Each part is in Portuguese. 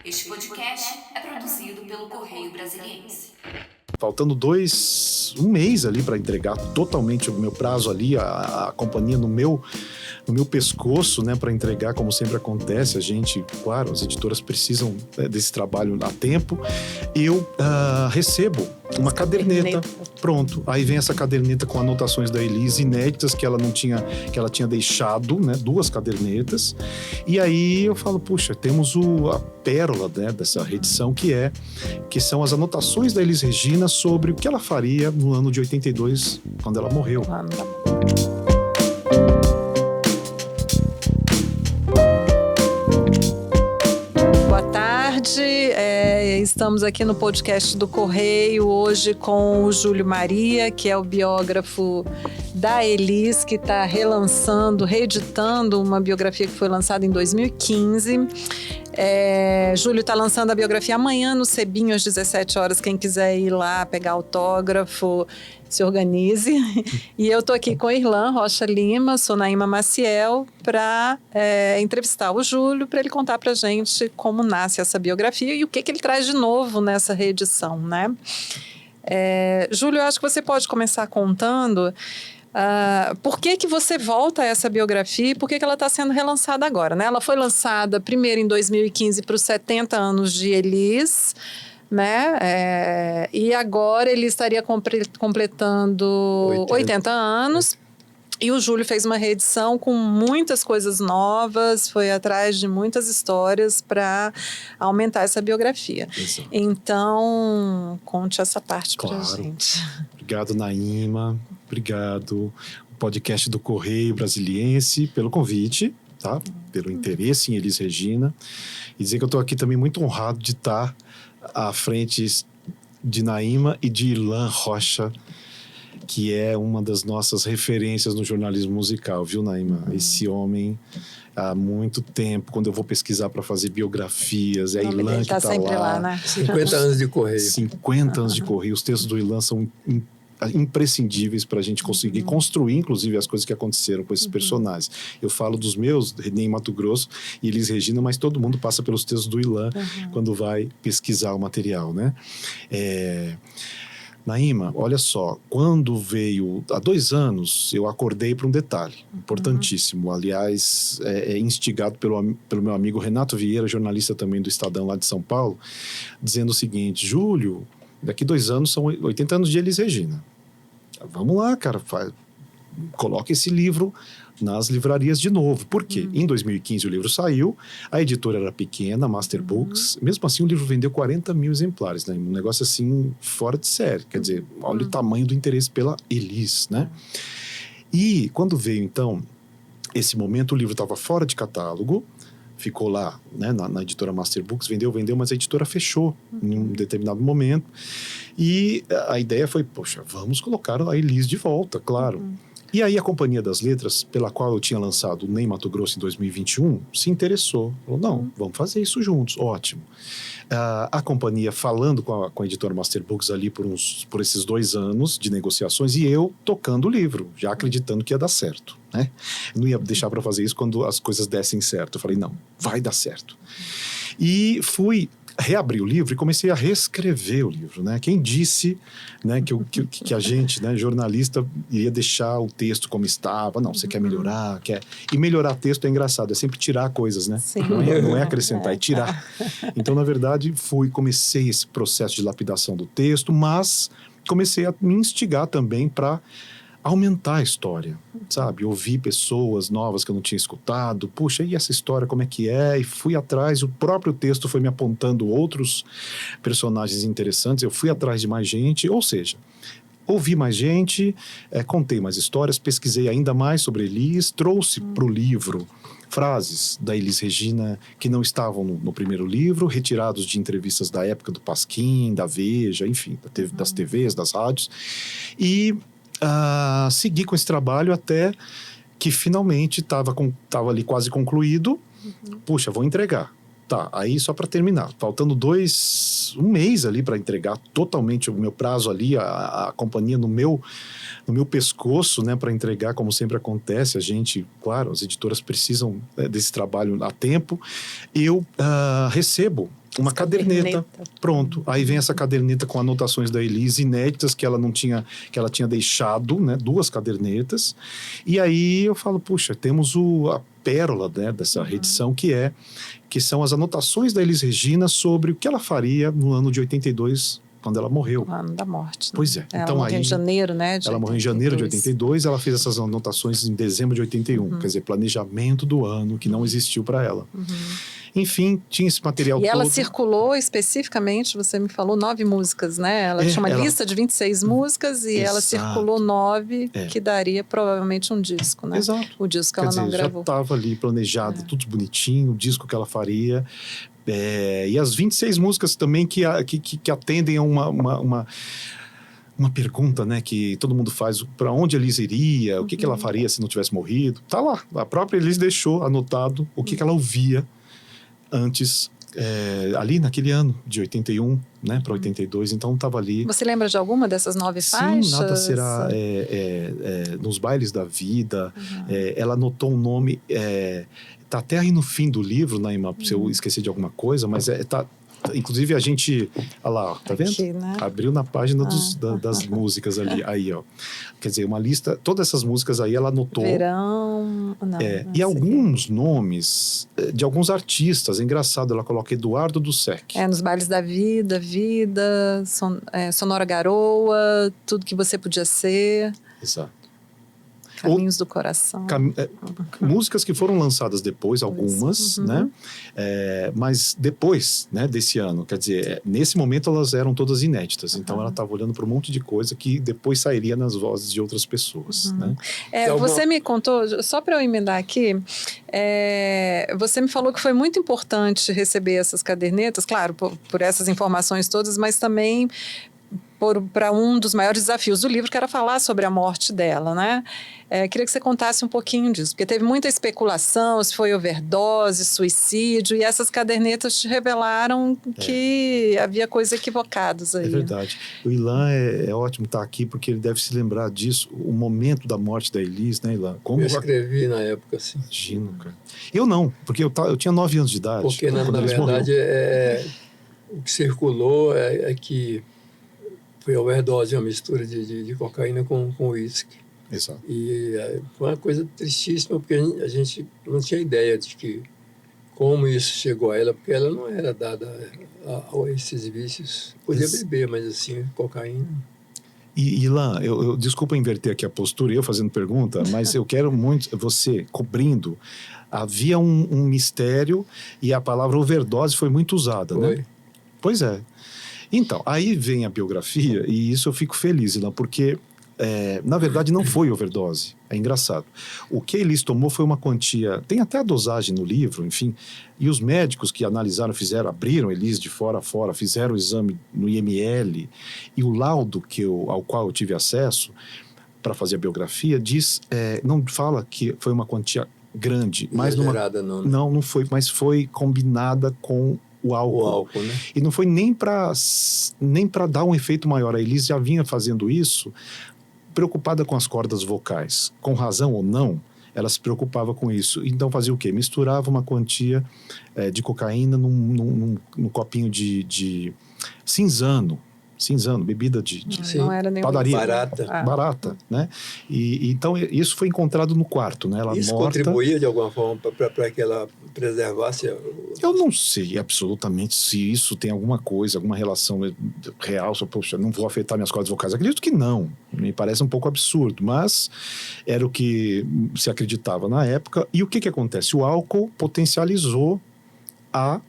Este podcast é produzido pelo Correio Brasiliense. Faltando um mês ali para entregar totalmente o meu prazo ali, a companhia no meu pescoço, né, para entregar, como sempre acontece. A gente, claro, as editoras precisam desse trabalho a tempo. Eu recebo uma caderneta. Pronto. Aí vem essa caderneta com anotações da Elise inéditas que ela tinha deixado, né, 2 cadernetas. E aí eu falo, puxa, temos a pérola, né, dessa reedição que são as anotações da Elis Regina sobre o que ela faria no ano de 82, quando ela morreu. Boa tarde, estamos aqui no podcast do Correio hoje com o Júlio Maria, que é o biógrafo da Elis, que está reeditando uma biografia que foi lançada em 2015. Júlio está lançando a biografia amanhã no Cebinho às 17 horas. Quem quiser ir lá pegar autógrafo, se organize. E eu estou aqui com Irlan Rocha Lima, sou Naíma Maciel, para entrevistar o Júlio, para ele contar para a gente como nasce essa biografia e o que ele traz de novo nessa reedição, né? Júlio, eu acho que você pode começar contando por que você volta a essa biografia e por que ela está sendo relançada agora, né? Ela foi lançada primeiro em 2015 para os 70 anos de Elis, né? E agora ele estaria completando 80 anos. E o Júlio fez uma reedição com muitas coisas novas, foi atrás de muitas histórias para aumentar essa biografia. Exato. Então, conte essa parte para gente. Obrigado, Naíma. Obrigado, o podcast do Correio Brasiliense, pelo convite, tá? Pelo interesse em Elis Regina. E dizer que eu estou aqui também muito honrado de estar à frente de Naíma e de Irlan Rocha, que é uma das nossas referências no jornalismo musical, viu, Naíma? Esse homem, há muito tempo, quando eu vou pesquisar para fazer biografias, é Irlan que está sempre lá, né? 50 anos de Correio. 50 anos de Correio. Os textos do Irlan são imprescindíveis para a gente conseguir construir, inclusive, as coisas que aconteceram com esses personagens. Eu falo dos meus, René em Mato Grosso e Elis Regina, mas todo mundo passa pelos textos do Irlan quando vai pesquisar o material, né? Naíma, olha só, quando veio, há 2 anos, eu acordei para um detalhe importantíssimo, aliás, instigado pelo meu amigo Renato Vieira, jornalista também do Estadão lá de São Paulo, dizendo o seguinte: Júlio, daqui 2 anos são 80 anos de Elis Regina. Vamos lá, cara, coloca esse livro nas livrarias de novo. Por quê? Em 2015 o livro saiu, a editora era pequena, Master Books, mesmo assim o livro vendeu 40 mil exemplares, né? Um negócio assim, fora de série. Quer dizer, olha o tamanho do interesse pela Elis, né? E quando veio, então, esse momento, o livro estava fora de catálogo, ficou lá, né, na editora Master Books, vendeu, mas a editora fechou em um determinado momento. E a ideia foi, poxa, vamos colocar a Elis de volta, claro. E aí a Companhia das Letras, pela qual eu tinha lançado Nem Mato Grosso em 2021, se interessou. Falou, não, vamos fazer isso juntos, ótimo. A companhia falando com a editora Master Books ali por esses 2 anos de negociações e eu tocando o livro, já acreditando que ia dar certo, né? Eu não ia deixar para fazer isso quando as coisas dessem certo. Eu falei, não, vai dar certo. E reabri o livro e comecei a reescrever o livro, né? Quem disse, né, que a gente, né, jornalista, iria deixar o texto como estava? Não, você quer melhorar, E melhorar texto é engraçado, é sempre tirar coisas, né? Sim. Não é acrescentar, é tirar. Então, na verdade, comecei esse processo de lapidação do texto, mas comecei a me instigar também para aumentar a história, sabe? Ouvir pessoas novas que eu não tinha escutado. Puxa, e essa história, como é que é? E fui atrás, o próprio texto foi me apontando outros personagens interessantes, eu fui atrás de mais gente, ou seja, ouvi mais gente, contei mais histórias, pesquisei ainda mais sobre Elis, trouxe para o livro frases da Elis Regina que não estavam no primeiro livro, retirados de entrevistas da época do Pasquim, da Veja, enfim, das TVs, das rádios, e segui com esse trabalho até que finalmente estava ali quase concluído. Puxa, vou entregar. Tá, aí só para terminar, faltando um mês ali para entregar totalmente o meu prazo ali, a companhia no meu pescoço, né, para entregar, como sempre acontece. A gente, claro, as editoras precisam desse trabalho a tempo. Eu recebo uma caderneta. Pronto. Aí vem essa caderneta com anotações da Elis inéditas que ela não tinha, que ela tinha deixado, né? 2 cadernetas. E aí eu falo, puxa, temos a pérola, né, dessa reedição que são as anotações da Elis Regina sobre o que ela faria no ano de 82, quando ela morreu. O ano da morte. Né? Pois é. Ela Então, morreu aí, em janeiro, né? Ela morreu em janeiro de 82, ela fez essas anotações em dezembro de 81. Quer dizer, planejamento do ano que não existiu para ela. Enfim, tinha esse material todo. E ela circulou especificamente, você me falou, 9 músicas, né? Ela tinha uma lista de 26 músicas e ela circulou 9, que daria provavelmente um disco, né? Exato. O disco que Quer ela dizer, não gravou. já estava ali planejado, tudo bonitinho, o disco que ela faria. E as 26 músicas também que atendem a uma pergunta, né, que todo mundo faz, para onde a Elis iria, o que ela faria se não tivesse morrido. Tá lá, a própria Elis deixou anotado o que ela ouvia antes, ali naquele ano de 81, né, para 82, então estava ali. Você lembra de alguma dessas 9 faixas? Sim, Nada Será, Nos Bailes da Vida, ela anotou um nome, tá até aí no fim do livro, Naima, se eu esquecer de alguma coisa, mas inclusive a gente, olha lá, ó, tá vendo? Aqui, né? Abriu na página das músicas ali, aí, ó. Quer dizer, uma lista, todas essas músicas aí ela anotou. Verão, não e alguns nomes de alguns artistas, é engraçado, ela coloca Eduardo Dussek. Nos Bailes da Vida, Sonora Garoa, Tudo Que Você Podia Ser. Exato. Caminhos do Coração. Músicas que foram lançadas depois, algumas, né? Mas depois, né, desse ano, quer dizer, nesse momento elas eram todas inéditas. Então ela estava olhando para um monte de coisa que depois sairia nas vozes de outras pessoas, né? Você me contou, só para eu emendar aqui, você me falou que foi muito importante receber essas cadernetas, claro, por essas informações todas, mas também para um dos maiores desafios do livro, que era falar sobre a morte dela, né? Queria que você contasse um pouquinho disso, porque teve muita especulação, se foi overdose, suicídio, e essas cadernetas te revelaram que havia coisas equivocadas aí. É verdade. O Ilan é ótimo estar aqui, porque ele deve se lembrar disso, o momento da morte da Elis, né, Ilan? Eu escrevi na época, assim. Imagino, cara. Eu não, porque eu tinha 9 anos de idade. Porque, na verdade, o que circulou é que foi overdose, uma mistura de cocaína com uísque. Exato. E foi uma coisa tristíssima, porque a gente não tinha ideia de como isso chegou a ela, porque ela não era dada a esses vícios. Podia beber, mas assim, cocaína. E Ilan, eu desculpa inverter aqui a postura, eu fazendo pergunta, mas eu quero muito você cobrindo. Havia um mistério e a palavra overdose foi muito usada, né? Pois é. Então, aí vem a biografia e isso eu fico feliz, Ilan, porque, na verdade, não foi overdose. É engraçado. O que a Elis tomou foi uma quantia... Tem até a dosagem no livro, enfim. E os médicos que analisaram, abriram a Elis de fora a fora, fizeram o exame no IML. E o laudo ao qual eu tive acesso para fazer a biografia não fala que foi uma quantia grande. Mas não foi, mas foi combinada com o álcool, né? E não foi nem para dar um efeito maior. A Elis já vinha fazendo isso preocupada com as cordas vocais. Com razão ou não, ela se preocupava com isso. Então fazia o quê? Misturava uma quantia de cocaína num copinho de cinzano, bebida de não era padaria. Barata. Né? E então isso foi encontrado no quarto, né? Ela isso morta. Contribuía de alguma forma para que ela preservasse? Eu não sei absolutamente se isso tem alguma coisa, alguma relação real. Poxa, não vou afetar minhas cordas vocais. Acredito que não. Me parece um pouco absurdo, mas era o que se acreditava na época. E o que acontece? O álcool potencializou a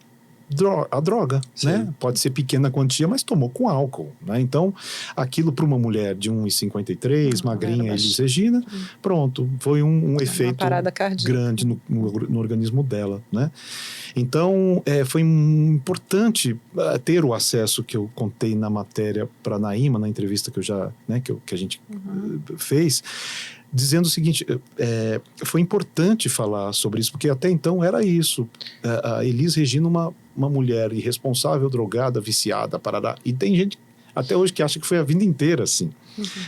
droga, né? Pode ser pequena quantia, mas tomou com álcool, né? Então, aquilo para uma mulher de 1,53, magrinha, Elis Regina, pronto, foi um efeito grande no organismo dela, né? Então, foi importante ter o acesso que eu contei na matéria para a Naima, na entrevista que eu já, né, que a gente fez, dizendo o seguinte, foi importante falar sobre isso, porque até então era isso. A Elis Regina, uma mulher irresponsável, drogada, viciada, parará. E tem gente, até hoje que acha que foi a vida inteira assim.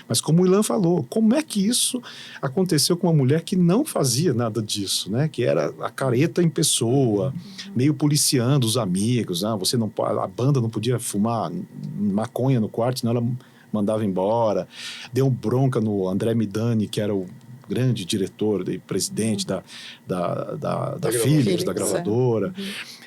Mas como o Ilan falou, como é que isso aconteceu com uma mulher que não fazia nada disso, né? Que era a careta em pessoa, meio policiando os amigos, você não, a banda não podia fumar maconha no quarto, senão ela mandava embora. Deu bronca no André Midani, que era o grande diretor e presidente da Philips, da gravadora.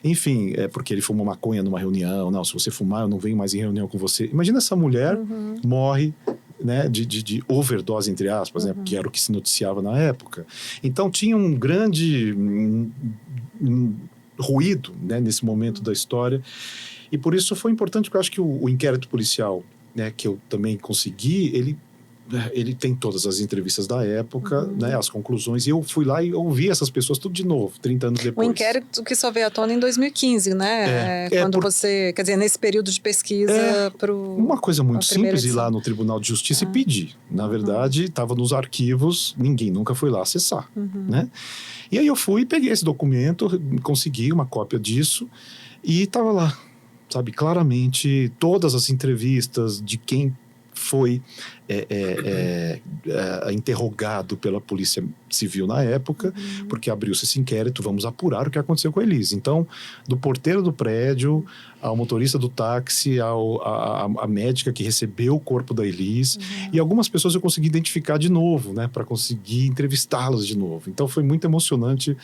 Enfim, porque ele fumou maconha numa reunião. Não, se você fumar, eu não venho mais em reunião com você. Imagina essa mulher morre, né, de overdose, entre aspas, né, que era o que se noticiava na época. Então tinha um grande ruído, né, nesse momento da história. E por isso foi importante, porque eu acho que o inquérito policial, né, que eu também consegui, ele tem todas as entrevistas da época, né, as conclusões, e eu fui lá e ouvi essas pessoas tudo de novo, 30 anos O depois. inquérito que só veio à tona em 2015, né? Quando você, quer dizer, nesse período de pesquisa uma coisa muito simples, ir edição. lá no Tribunal de Justiça e pedir. Na verdade, estava nos arquivos, ninguém nunca foi lá acessar, né? E aí eu fui, peguei esse documento, consegui uma cópia disso, e estava lá, sabe, claramente, todas as entrevistas de quem foi interrogado pela Polícia Civil na época, porque abriu-se esse inquérito, vamos apurar o que aconteceu com a Elise. Então, do porteiro do prédio, ao motorista do táxi, a médica que recebeu o corpo da Elise, e algumas pessoas eu consegui identificar de novo, né, para conseguir entrevistá-las de novo. Então, foi muito emocionante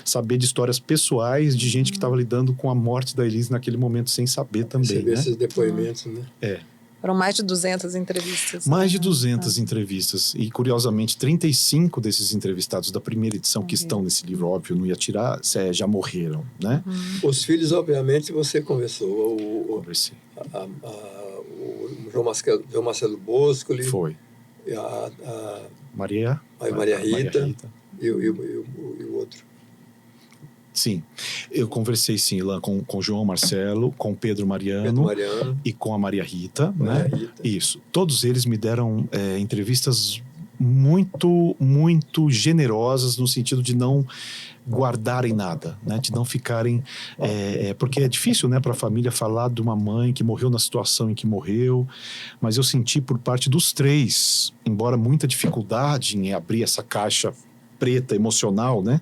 saber de histórias pessoais de gente que estava lidando com a morte da Elise naquele momento sem saber também, receber né? esses depoimentos, né? Foram mais de 200 entrevistas. Mais de 200 entrevistas. E, curiosamente, 35 desses entrevistados da primeira edição que estão nesse livro, óbvio, não ia tirar, já morreram, né? Os filhos, obviamente, você conversou. Conversei. O João Marcelo Boscoli. Foi. A Maria Rita. E o outro. Sim. Eu conversei, sim, Ilan, com o João Marcelo, com o Pedro Mariano e com a Maria Rita, né? Isso. Todos eles me deram entrevistas muito, muito generosas no sentido de não guardarem nada, né? De não ficarem... porque é difícil, né, para a família falar de uma mãe que morreu na situação em que morreu, mas eu senti por parte dos três, embora muita dificuldade em abrir essa caixa preta, emocional, né?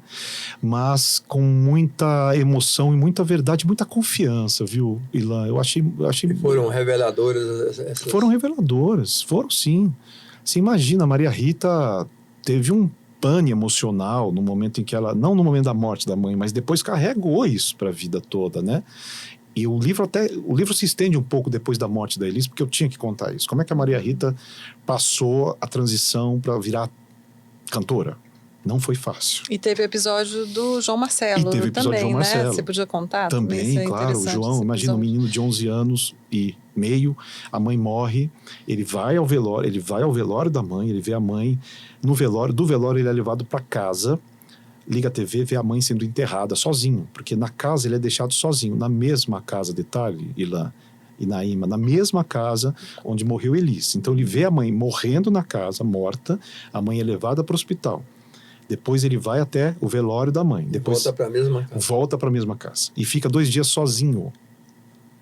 Mas com muita emoção e muita verdade, muita confiança, viu, Ilan? Eu achei... E foram reveladoras essas... Foram reveladoras, foram sim. Você imagina, a Maria Rita teve um pane emocional no momento em que ela... Não no momento da morte da mãe, mas depois carregou isso para a vida toda, né? E o livro se estende um pouco depois da morte da Elise, porque eu tinha que contar isso. Como é que a Maria Rita passou a transição para virar cantora? Não foi fácil. E teve o episódio do João Marcelo também, do João Marcelo. Né? Você podia contar? Também, claro. O João, imagina um menino de 11 anos e meio, a mãe morre, ele vai ao velório da mãe, ele vê a mãe no velório, do velório ele é levado para casa, liga a TV, vê a mãe sendo enterrada sozinho, porque na casa ele é deixado sozinho, na mesma casa, detalhe, Ilan e Naíma, na mesma casa onde morreu Elise. Então ele vê a mãe morrendo na casa, morta, a mãe é levada para o hospital. Depois ele vai até o velório da mãe. Depois volta para a mesma casa. Volta para a mesma casa. E fica 2 dias sozinho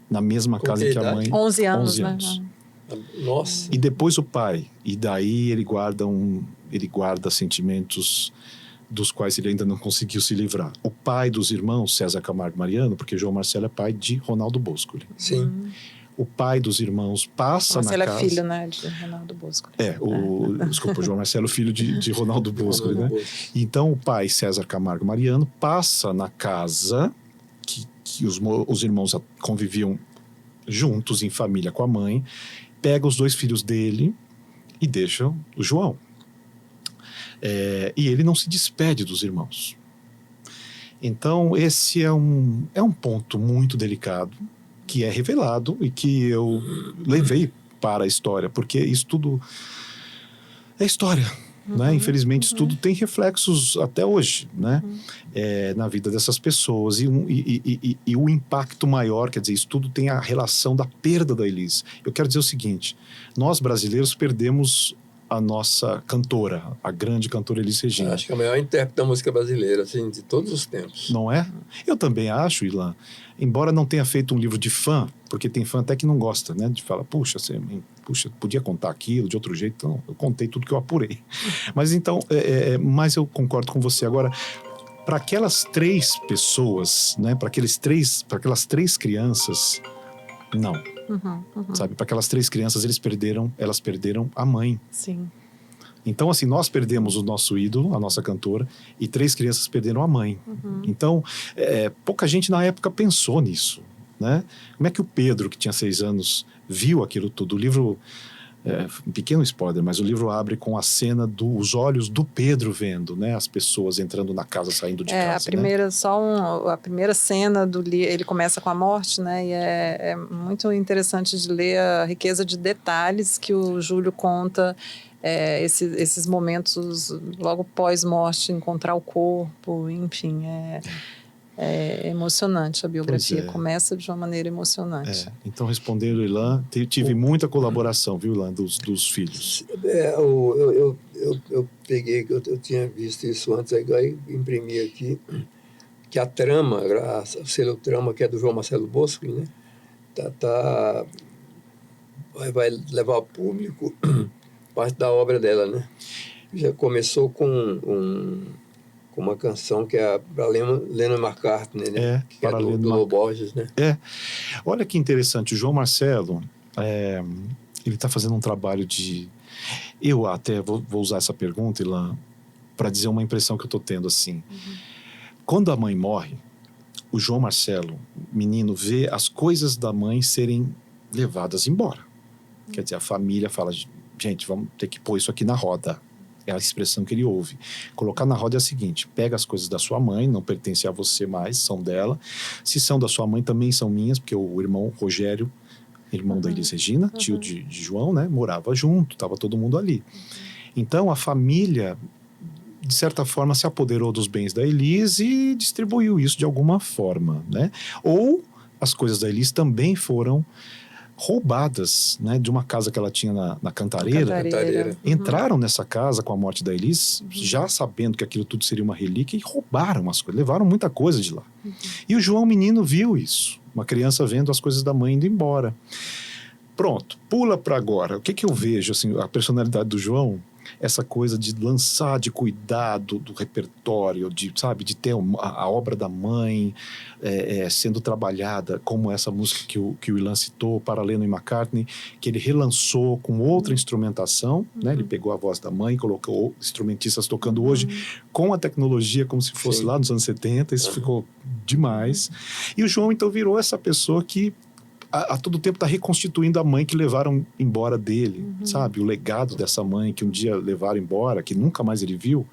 na mesma casa em que a mãe... 11 anos, 11 anos. Né? Nossa. E depois o pai. E daí ele guarda sentimentos dos quais ele ainda não conseguiu se livrar. O pai dos irmãos, César Camargo Mariano, porque João Marcelo é pai de Ronaldo Boscoli. Sim. O pai dos irmãos passa na casa... Marcelo é filho, né, de Ronaldo Boscoli. Desculpa, o João Marcelo, filho de Ronaldo Boscoli, né? Então, o pai, César Camargo Mariano, passa na casa que os irmãos conviviam juntos, em família com a mãe, pega os 2 filhos dele e deixa o João. E ele não se despede dos irmãos. Então, esse é um ponto muito delicado, que é revelado e que eu levei para a história, porque isso tudo é história, né? Infelizmente isso tudo tem reflexos até hoje, né? Na vida dessas pessoas e o impacto maior, quer dizer, isso tudo tem a relação da perda da Elise. Eu quero dizer o seguinte, nós brasileiros perdemos a nossa cantora, a grande cantora Elis Regina. Acho que é a maior intérprete da música brasileira, assim, de todos os tempos. Não é? Eu também acho, Ilan, embora não tenha feito um livro de fã, porque tem fã até que não gosta, né? De falar, puxa, podia contar aquilo de outro jeito. Então, eu contei tudo que eu apurei. Mas então, mas eu concordo com você. Agora, para aquelas 3 pessoas, né? Para aquelas 3 crianças, não. Sabe? Para aquelas 3 crianças, elas perderam a mãe. Sim. Então, assim, nós perdemos o nosso ídolo, a nossa cantora, e 3 crianças perderam a mãe. Então, pouca gente na época pensou nisso, né? Como é que o Pedro, que tinha 6 anos, viu aquilo tudo? O livro, um pequeno spoiler, mas o livro abre com a cena dos olhos do Pedro vendo, né? As pessoas entrando na casa, saindo de casa. A primeira, a primeira cena do livro, ele começa com a morte, né? E é muito interessante de ler a riqueza de detalhes que o Júlio conta. Esses momentos logo pós-morte, encontrar o corpo, enfim, é emocionante a biografia, começa de uma maneira emocionante. Então, respondendo, Ilan, tive muita colaboração, viu, Ilan, dos filhos. Eu peguei, eu tinha visto isso antes, aí imprimi aqui, que a trama, o celotrama, que é do João Marcelo Bosco, né, vai levar ao público parte da obra dela, né? Já começou com uma canção que é para Lennon McCartney, né? Que é do Lô Borges, né? Olha que interessante, o João Marcelo, ele está fazendo um trabalho de... Eu até vou usar essa pergunta, Ilan, para dizer uma impressão que eu estou tendo, assim. Quando a mãe morre, o João Marcelo, menino, vê as coisas da mãe serem levadas embora. Quer dizer, a família fala... Gente, vamos ter que pôr isso aqui na roda. É a expressão que ele ouve. Colocar na roda é a seguinte: pega as coisas da sua mãe, não pertencem a você mais, são dela. Se são da sua mãe, também são minhas, porque o irmão Rogério, irmão da Elis Regina, tio de João, né, morava junto, estava todo mundo ali. Então, a família, de certa forma, se apoderou dos bens da Elis e distribuiu isso de alguma forma, né? Ou as coisas da Elis também foram roubadas, né, de uma casa que ela tinha na Cantareira. Entraram nessa casa com a morte da Elis, já sabendo que aquilo tudo seria uma relíquia, e roubaram as coisas, levaram muita coisa de lá. E o João menino viu isso, uma criança vendo as coisas da mãe indo embora. Pronto, pula para agora. O que eu vejo, assim, a personalidade do João, essa coisa de lançar, de cuidar do repertório, de ter a obra da mãe sendo trabalhada, como essa música que o Ilan citou, para Lennon e McCartney, que ele relançou com outra instrumentação, né? Ele pegou a voz da mãe, colocou instrumentistas tocando hoje com a tecnologia como se fosse lá nos anos 70, isso ficou demais. E o João então virou essa pessoa que a todo tempo está reconstituindo a mãe que levaram embora dele, sabe? O legado dessa mãe que um dia levaram embora, que nunca mais ele viu,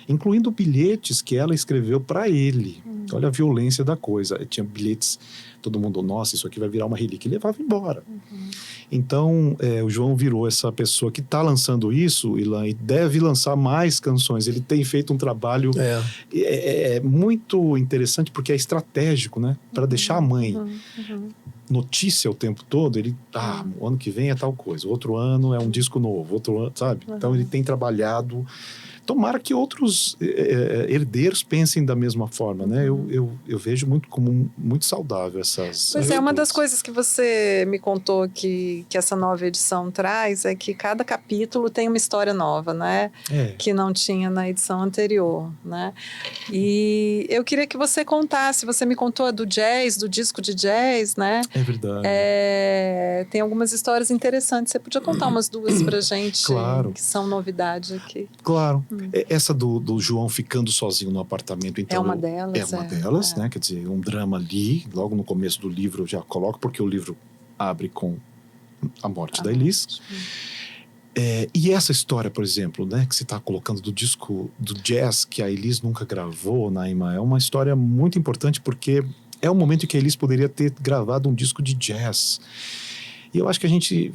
incluindo bilhetes que ela escreveu para ele. Olha a violência da coisa. Tinha bilhetes, todo mundo, nossa, isso aqui vai virar uma relíquia, e levava embora. Então, o João virou essa pessoa que está lançando isso, Ilan, e deve lançar mais canções. Ele tem feito um trabalho muito interessante, porque é estratégico, né? Para deixar a mãe notícia o tempo todo, ele, o ano que vem é tal coisa, outro ano é um disco novo, outro ano, sabe? Então ele tem trabalhado. Tomara que outros herdeiros pensem da mesma forma, né? Eu vejo como muito saudável essas... Pois uma das coisas que você me contou que essa nova edição traz é que cada capítulo tem uma história nova, né? Que não tinha na edição anterior, né? E eu queria que você contasse, você me contou a do jazz, do disco de jazz, né? É verdade. Tem algumas histórias interessantes, você podia contar umas duas pra gente? Claro. Que são novidade aqui. Claro. Essa do João ficando sozinho no apartamento, então... É uma delas. É uma delas, né? Quer dizer, um drama ali, logo no começo do livro eu já coloco, porque o livro abre com a morte da Elis. E essa história, por exemplo, né, que você está colocando do disco do jazz que a Elis nunca gravou, Naima, é uma história muito importante, porque é o momento em que a Elis poderia ter gravado um disco de jazz. E eu acho que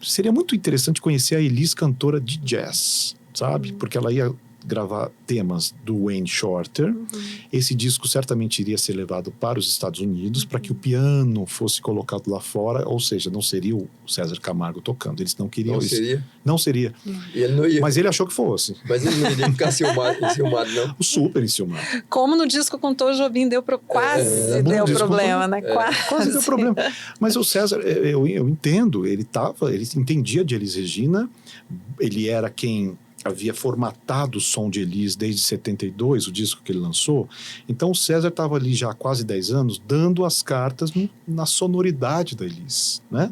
seria muito interessante conhecer a Elis cantora de jazz, sabe? Porque ela ia gravar temas do Wayne Shorter. Esse disco certamente iria ser levado para os Estados Unidos para que o piano fosse colocado lá fora, ou seja, não seria o César Camargo tocando. Eles não queriam isso. Não seria. E ele não ia, Mas ele achou que fosse. mas ele não iria ficar enciumado, não. O super enciumado. Como no disco com Tom Jobim quase deu problema, né? Quase deu problema. Mas o César, eu entendo, ele entendia de Elis Regina, ele era quem havia formatado o som de Elis desde 72, o disco que ele lançou. Então o César estava ali já há quase 10 anos dando as cartas na sonoridade da Elis, né?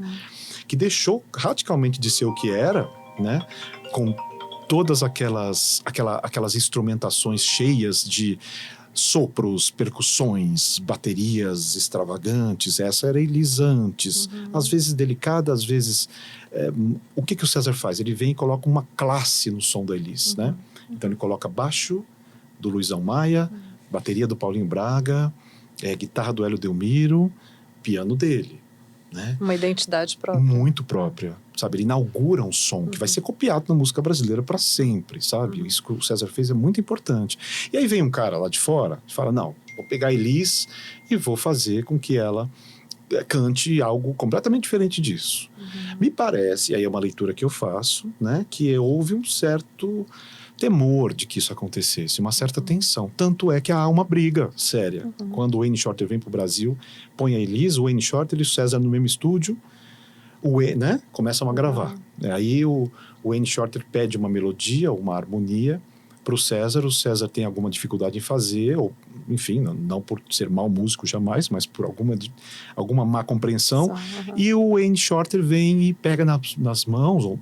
Que deixou radicalmente de ser o que era, né? Com todas aquelas instrumentações cheias de sopros, percussões, baterias extravagantes. Essa era Elis antes, às vezes delicada, às vezes... o que o César faz? Ele vem e coloca uma classe no som da Elis, né? Então ele coloca baixo do Luizão Maia, bateria do Paulinho Braga, guitarra do Hélio Delmiro, piano dele, né? Uma identidade própria. Muito própria, sabe? Ele inaugura um som que vai ser copiado na música brasileira para sempre, sabe? Isso que o César fez é muito importante. E aí vem um cara lá de fora e fala, não, vou pegar a Elis e vou fazer com que ela cante algo completamente diferente disso. Me parece, e aí é uma leitura que eu faço, né, que houve um certo temor de que isso acontecesse, uma certa tensão. Tanto é que há uma briga séria. Quando o Wayne Shorter vem para o Brasil, põe a Elis, o Wayne Shorter e o César no mesmo estúdio, né, começam a gravar. Aí o Wayne Shorter pede uma melodia, uma harmonia para o César tem alguma dificuldade em fazer, ou enfim, não por ser mau músico jamais, mas por alguma má compreensão. E o Wayne Shorter vem e pega nas mãos, ou,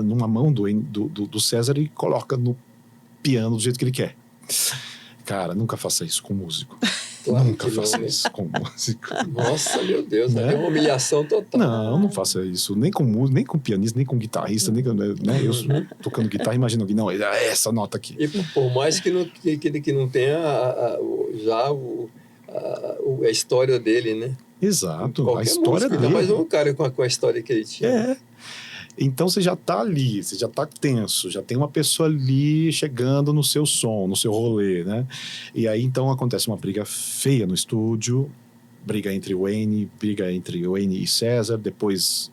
numa mão do César e coloca no piano do jeito que ele quer. Cara, nunca faça isso com músico. Claro Nunca que faça não, né? isso com músico. Nossa, meu Deus, Né? é uma humilhação total. Não faça isso. Nem com músico, nem com pianista, nem com guitarrista, nem com, né? Eu tocando guitarra, imagino que não, é essa nota aqui. E por mais que não tenha a história dele, né? Exato, Qualquer a história músico, ainda mais dele. um cara com a história que ele tinha. Então você já tá ali, você já tá tenso, já tem uma pessoa ali chegando no seu som, no seu rolê, né? E aí então acontece uma briga feia no estúdio, briga entre Wayne e César, depois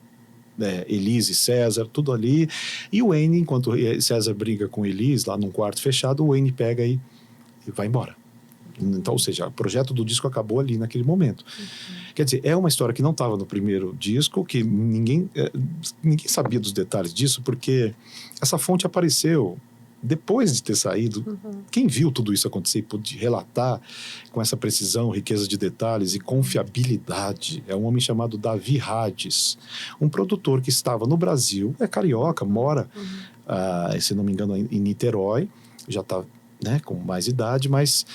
Elis e César, tudo ali. E o Wayne, enquanto César briga com Elis lá num quarto fechado, o Wayne pega e vai embora. Então, ou seja, o projeto do disco acabou ali naquele momento. Quer dizer, é uma história que não estava no primeiro disco, que ninguém sabia dos detalhes disso, porque essa fonte apareceu depois de ter saído. Quem viu tudo isso acontecer e pôde relatar com essa precisão, riqueza de detalhes e confiabilidade é um homem chamado Davi Hades, um produtor que estava no Brasil, é carioca, mora, se não me engano, em Niterói, já está, né, com mais idade, mas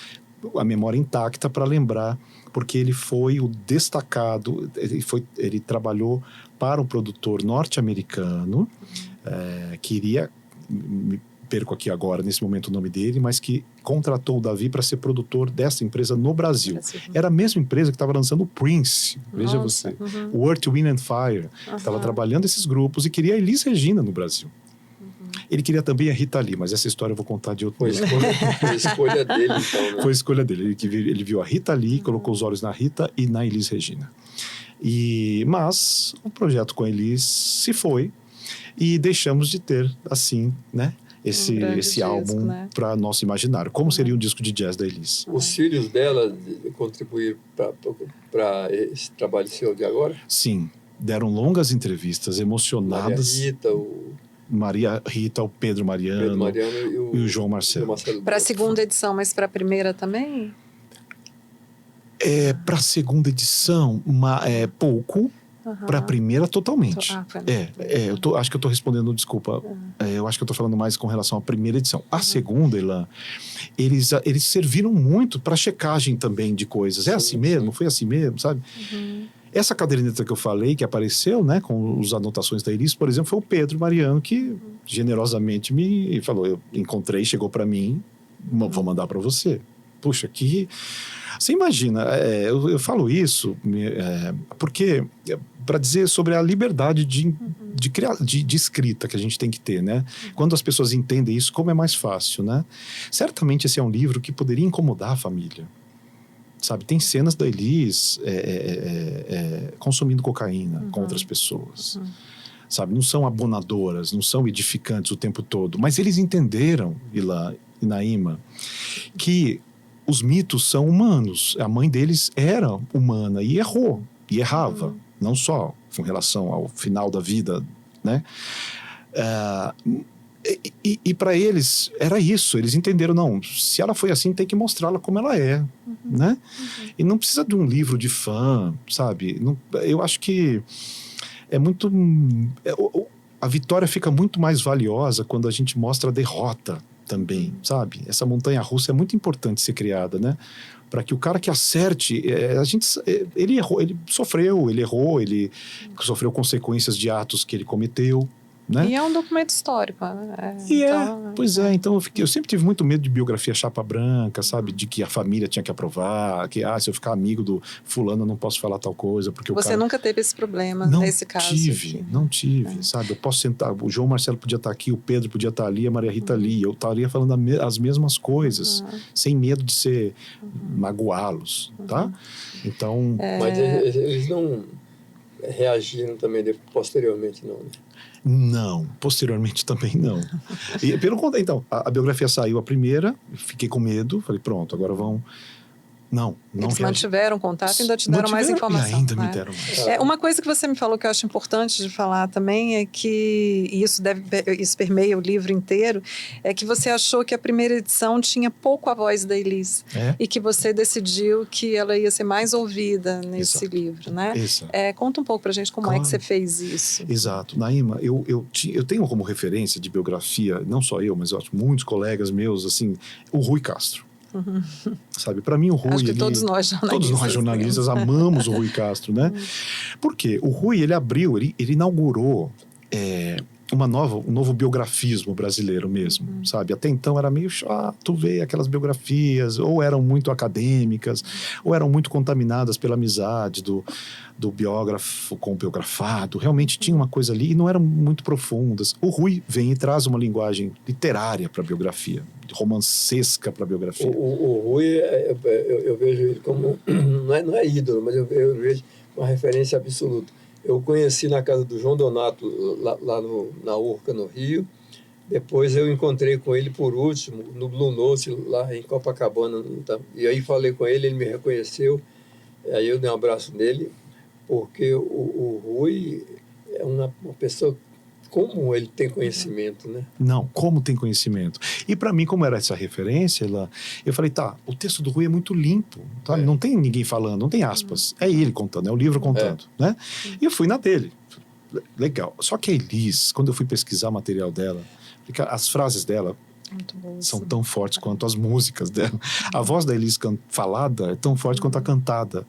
a memória intacta para lembrar, porque ele foi o destacado, ele trabalhou para um produtor norte-americano, que iria, me perco aqui agora, nesse momento o nome dele, mas que contratou o Davi para ser produtor dessa empresa no Brasil. Era a mesma empresa que estava lançando o Prince, veja você, o Earth, Wind and Fire, estava trabalhando esses grupos e queria a Elis Regina no Brasil. Ele queria também a Rita Lee, mas essa história eu vou contar de outro momento. Foi escolha dele, então, né? Foi escolha dele. Ele viu a Rita Lee, colocou os olhos na Rita e na Elis Regina. Mas o projeto com a Elis se foi e deixamos de ter, assim, né, esse álbum, né, para nosso imaginário. Como seria um disco de jazz da Elis? Os filhos dela contribuíram para esse trabalho seu de agora? Sim, deram longas entrevistas, emocionadas. Maria Rita, o Pedro Mariano e o João Marcelo. Para a segunda edição, mas para a primeira também? Para a segunda edição, pouco. Para a primeira, totalmente. Acho que eu estou respondendo, desculpa. Eu acho que eu estou falando mais com relação à primeira edição. A segunda, Elan, eles serviram muito para checagem também de coisas. Assim mesmo? Foi assim mesmo, sabe? Essa caderneta que eu falei, que apareceu, né, com as anotações da Elis, por exemplo, foi o Pedro Mariano, que generosamente me falou, eu encontrei, chegou para mim, vou mandar para você. Puxa, que... Você imagina, eu falo isso porque para dizer sobre a liberdade de de escrita que a gente tem que ter, né? Quando as pessoas entendem isso, como é mais fácil, né? Certamente esse é um livro que poderia incomodar a família. Sabe, tem cenas da Elis consumindo cocaína com outras pessoas. Sabe, não são abonadoras, não são edificantes o tempo todo. Mas eles entenderam, Ilan e Naíma, que os mitos são humanos. A mãe deles era humana e errou, e errava. Não só com relação ao final da vida, né? E para eles era isso, eles entenderam, não, se ela foi assim, tem que mostrá-la como ela é, né? E não precisa de um livro de fã, sabe? Não, eu acho que é muito... a vitória fica muito mais valiosa quando a gente mostra a derrota também, sabe? Essa montanha-russa é muito importante ser criada, né? Para que o cara que acerte, ele errou, ele sofreu, ele errou, ele sofreu consequências de atos que ele cometeu, né? E é um documento histórico, né? Pois é, então eu sempre tive muito medo de biografia chapa branca, sabe? De que a família tinha que aprovar, que se eu ficar amigo do fulano eu não posso falar tal coisa, porque Você nunca teve esse problema nesse caso? Não tive, sabe? Eu posso sentar, o João Marcelo podia estar aqui, o Pedro podia estar ali, a Maria Rita ali, eu estaria falando as mesmas coisas, sem medo de ser magoá-los, tá? Então... Mas eles não reagiram também posteriormente, não, né? Não, posteriormente também não. E, pelo contrário, então, a biografia saiu a primeira, fiquei com medo, falei, pronto, agora vão... Não Eles mantiveram contato e ainda te deram mais informação. E ainda me deram mais. Uma coisa que você me falou que eu acho importante de falar também é que, e isso permeia o livro inteiro, é que você achou que a primeira edição tinha pouco a voz da Elis. E que você decidiu que ela ia ser mais ouvida nesse livro, né? Conta um pouco pra gente como é que você fez isso. Exato. Naíma, eu tenho como referência de biografia, não só eu, mas eu acho muitos colegas meus, assim, o Rui Castro. Sabe, para mim o Rui... Acho que todos nós jornalistas amamos o Rui Castro, né? Porque o Rui, ele abriu, ele inaugurou um novo biografismo brasileiro mesmo, sabe? Até então era meio chato ver aquelas biografias, ou eram muito acadêmicas, ou eram muito contaminadas pela amizade do biógrafo com o biografado. Realmente tinha uma coisa ali e não eram muito profundas. O Rui vem e traz uma linguagem literária para a biografia, romancesca para a biografia. O Rui, eu vejo ele como, não é ídolo, mas eu vejo uma referência absoluta. Eu conheci na casa do João Donato, lá na Urca, no Rio. Depois eu encontrei com ele por último, no Blue Note, lá em Copacabana. E aí falei com ele, ele me reconheceu. Aí eu dei um abraço nele, porque o Rui é uma pessoa... Como ele tem conhecimento, né? Não, como tem conhecimento. E para mim, como era essa referência, eu falei, o texto do Rui é muito limpo, tá? Não tem ninguém falando, não tem aspas. É ele contando, é o livro contando, né? E eu fui na dele. Legal. Só que a Elis, quando eu fui pesquisar o material dela, as frases dela são tão fortes quanto as músicas dela. A voz da Elis falada é tão forte quanto a cantada.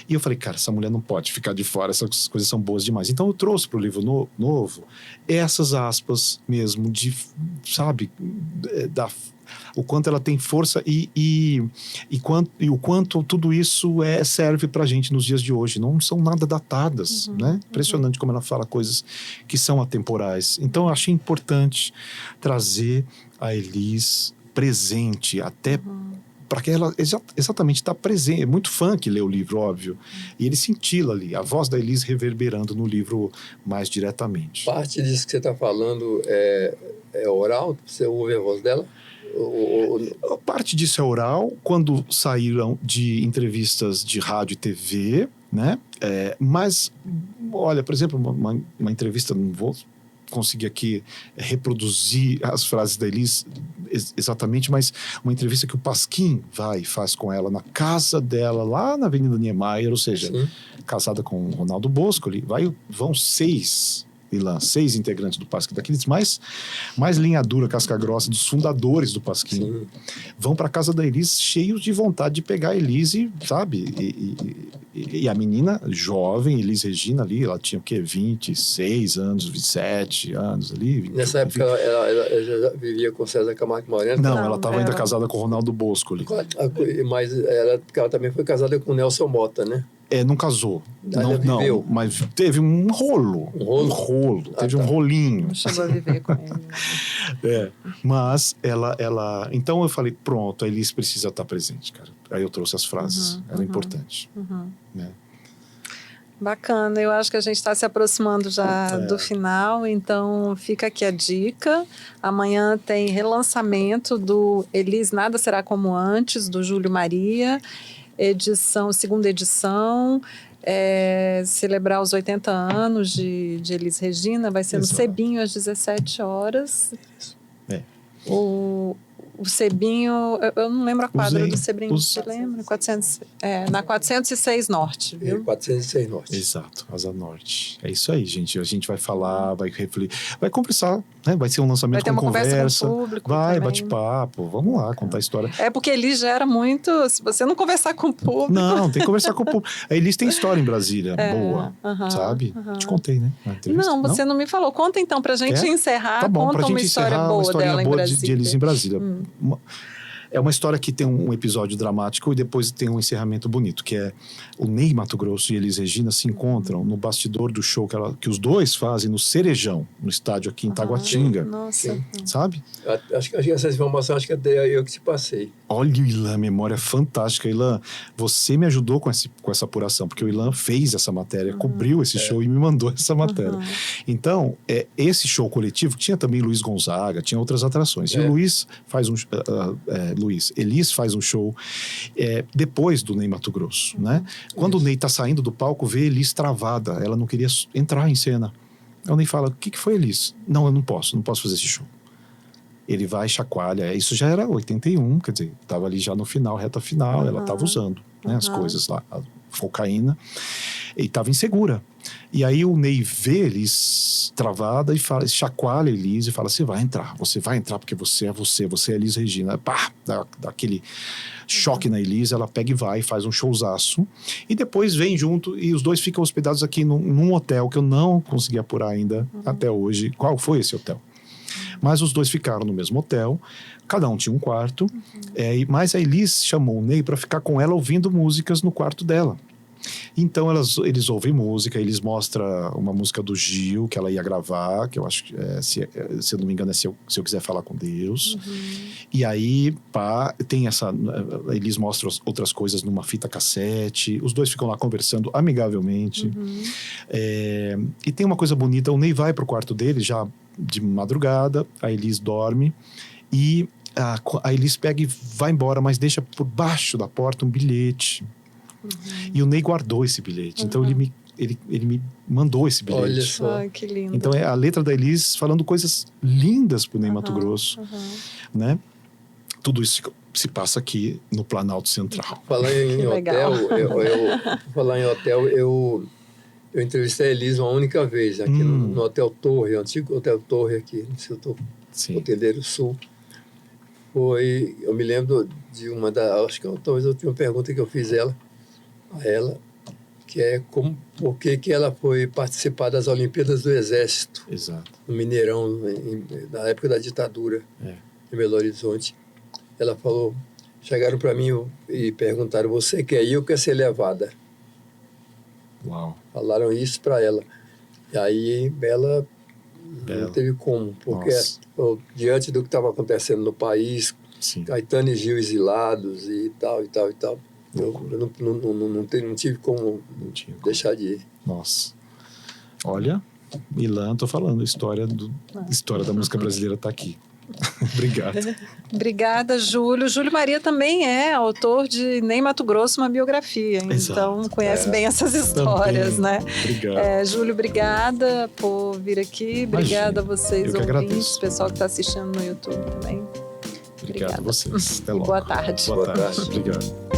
E eu falei, cara, essa mulher não pode ficar de fora, essas coisas são boas demais. Então eu trouxe para o livro novo essas aspas mesmo, sabe, o quanto ela tem força e o quanto tudo isso serve para a gente nos dias de hoje. Não são nada datadas, né? Impressionante como ela fala coisas que são atemporais. Então eu achei importante trazer a Elis presente, até para que ela exatamente está presente. É muito fã que lê o livro, óbvio. E ele cintila ali, a voz da Elis reverberando no livro mais diretamente. Parte disso que você está falando é oral? Você ouve a voz dela? Parte disso é oral, quando saíram de entrevistas de rádio e TV, né? Mas, olha, por exemplo, uma entrevista, não vou conseguir aqui reproduzir as frases da Elis exatamente, mas uma entrevista que o Pasquim vai e faz com ela na casa dela, lá na Avenida Niemeyer, ou seja, casada com o Ronaldo Boscoli, vão 6 integrantes do Pasquim, daqueles mais linha dura, casca grossa, dos fundadores do Pasquim, vão para casa da Elis cheios de vontade de pegar a Elis, sabe? E a menina jovem, Elis Regina ali, ela tinha o quê? 26 anos, 27 anos ali. Nessa época ela já vivia com César Camargo Moreno? Não, ela estava ainda casada com o Ronaldo Boscoli. Mas ela também foi casada com o Nelson Mota, né? Não casou. Ela viveu. Mas teve um rolo. Um rolo? Teve um rolinho. Não chegou a viver com ele. Mas ela... Então eu falei, pronto, a Elis precisa estar presente, cara. Aí eu trouxe as frases. Era importante. Né? Bacana, eu acho que a gente está se aproximando já do final, então fica aqui a dica. Amanhã tem relançamento do Elis Nada Será Como Antes, do Júlio Maria, segunda edição, celebrar os 80 anos de Elis Regina, vai ser no Sebinho às 17 horas. O Sebinho, eu não lembro a quadra do Sebinho, você lembra? Na 406 Norte, viu? 406 Norte. Exato, Asa Norte. É isso aí, gente. A gente vai falar, vai refletir, vai conversar, né? Vai ser um lançamento com conversa. Conversa com o público vai, também. bate-papo, vamos lá, contar a história. Porque Elis gera muito, se você não conversar com o público... Não, tem que conversar com o público. A Elis tem história em Brasília, boa, sabe? Te contei, né? Não, você não me falou. Conta então pra gente encerrar, tá bom, conta pra gente uma história boa dela em Brasília. De Elis em Brasília. É uma história que tem um episódio dramático e depois tem um encerramento bonito, que é o Ney Matogrosso e Elis Regina se encontram no bastidor do show que os dois fazem no Cerejão, no estádio aqui em Taguatinga. Nossa. Sabe? Acho que essa informação, acho que até eu que te passei. Olha o Ilan, memória fantástica. Ilan, você me ajudou com essa apuração, porque o Ilan fez essa matéria, cobriu esse show e me mandou essa matéria. Então, esse show coletivo, tinha também Luiz Gonzaga, tinha outras atrações. E o Luiz faz Elis faz um show depois do Ney Matogrosso, né? Quando o Ney tá saindo do palco, vê Elis travada, ela não queria entrar em cena. Aí o Ney fala, o que foi, Elis? Não, eu não posso fazer esse show. Ele vai, chacoalha, isso já era 81, quer dizer, tava ali já no final, reta final, ela tava usando, né, as coisas lá, a cocaína, e tava insegura. E aí o Ney vê Elis travada e fala, chacoalha Elis e fala, você vai entrar porque você é Elis Regina. Pá, dá aquele choque na Elis, ela pega e vai, faz um showzaço, e depois vem junto, e os dois ficam hospedados aqui num hotel que eu não consegui apurar ainda até hoje. Qual foi esse hotel? Mas os dois ficaram no mesmo hotel, cada um tinha um quarto, mas a Elis chamou o Ney para ficar com ela ouvindo músicas no quarto dela. Então eles ouvem música, eles mostram uma música do Gil que ela ia gravar, que eu acho que se eu não me engano se eu quiser falar com Deus. E aí tem eles mostram outras coisas numa fita cassete, os dois ficam lá conversando amigavelmente. E tem uma coisa bonita, o Ney vai pro quarto dele já de madrugada, a Elis dorme e a Elis pega e vai embora, mas deixa por baixo da porta um bilhete. E o Ney guardou esse bilhete. Então ele me mandou esse bilhete. Olha só. Que lindo. Então é a letra da Elis falando coisas lindas pro Ney Matogrosso, né? Tudo isso se passa aqui no Planalto Central. Falar em hotel, eu entrevistei a Elis uma única vez aqui no Hotel Torre, o antigo Hotel Torre aqui no setor Hoteleiro Sul. Eu me lembro de acho que talvez a última pergunta que eu fiz a ela, que é por que ela foi participar das Olimpíadas do Exército. Exato. No Mineirão, na época da ditadura, em Belo Horizonte. Ela falou, chegaram para mim e perguntaram, você quer ir ou quer ser levada? Uau. Falaram isso para ela. E aí ela não teve como, porque diante do que estava acontecendo no país, Caetano e Gil exilados e tal. Eu não tive como deixar de ir. Nossa. Olha, Ilan, tô falando, a história da música brasileira tá aqui. Obrigado. Obrigada, Júlio. Júlio Maria também é autor de Ney Matogrosso, uma biografia. Exato. Então, conhece bem essas histórias, também. né? Obrigado. Júlio, obrigada por vir aqui. Obrigada a vocês, ouvintes, pessoal que está assistindo no YouTube também. Obrigado a vocês. Até logo. Boa tarde. Boa tarde. Obrigado.